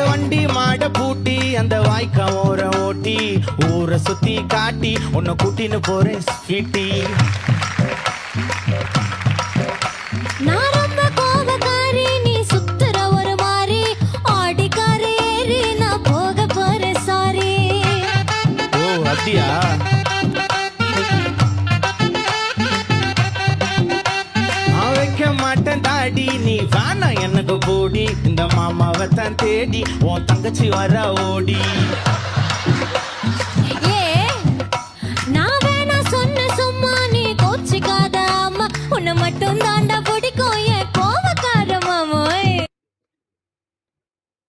வண்டி மாட பூட்டி அந்த வாய்க்கா ஓர ஓட்டி ஊரை சுத்தி காட்டி உன்னை கூட்டின்னு போறேன் ஸ்வீட்டி. நான் ரொம்ப கோபக்காரி, நீ சுத்துற ஒரு மாறி, ஆடிக்கார ஏறி நான் போக போறேன் சாரி. ஓ அப்படியா? நான் வைக்க மாட்டேன் தாடி, நீ வேணா எனக்கு போடி, இந்த மாமாவை தான் தேடி உன் தங்கச்சி வர ஓடி. ஏ நான் வேணா சொன்ன சும்மா, நீ கோச்சிக்காத அம்மா, உன்னை மட்டும் தாண்டா பிடிக்கும்